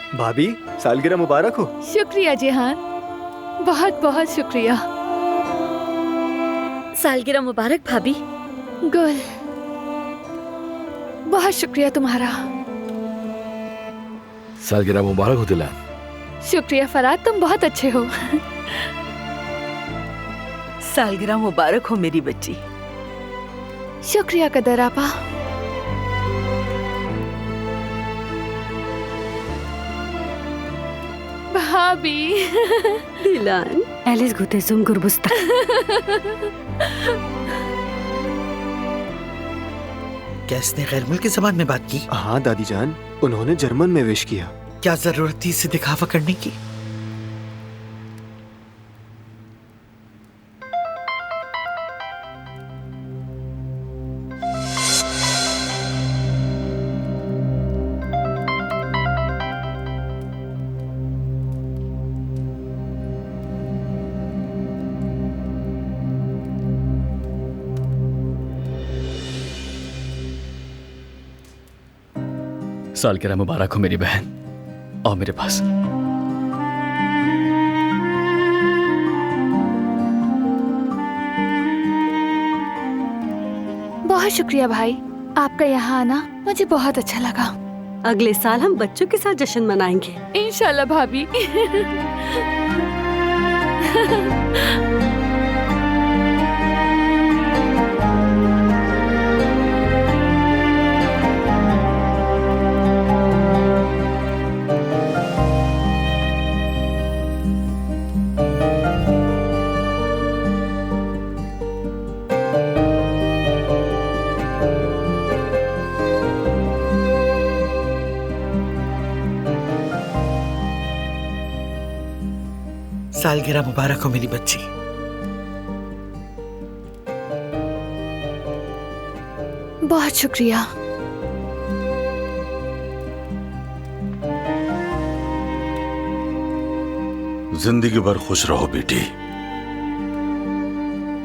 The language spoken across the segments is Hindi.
भाभी, सालगिरह मुबारक हो। शुक्रिया जिहान, बहुत बहुत शुक्रिया। सालगिरह मुबारक भाभी। गुल, बहुत शुक्रिया तुम्हारा। सालगिरह मुबारक हो दिलान। शुक्रिया फराद, तुम बहुत अच्छे हो। सालगिरह मुबारक हो मेरी बच्ची। शुक्रिया कदर आपा। भाभी। दिलान एलिस गुतेसुम गुरबुस्ता। क्या इसने गैर मुल्की ज़बान में बात की? हाँ दादी जान, उन्होंने जर्मन में विश किया। क्या जरूरत थी इसे दिखावा करने की? सालगिरह मुबारक हो मेरी बहन। आओ मेरे पास। बहुत शुक्रिया भाई, आपका यहाँ आना मुझे बहुत अच्छा लगा। अगले साल हम बच्चों के साथ जश्न मनाएंगे इंशाल्लाह भाभी। सालगिरह मुबारक हो मेरी बच्ची। बहुत शुक्रिया। जिंदगी भर खुश रहो बेटी।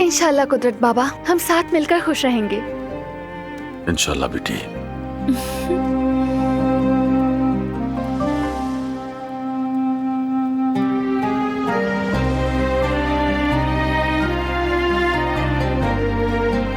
इंशाल्लाह कुदरत बाबा, हम साथ मिलकर खुश रहेंगे। इंशाल्लाह बेटी।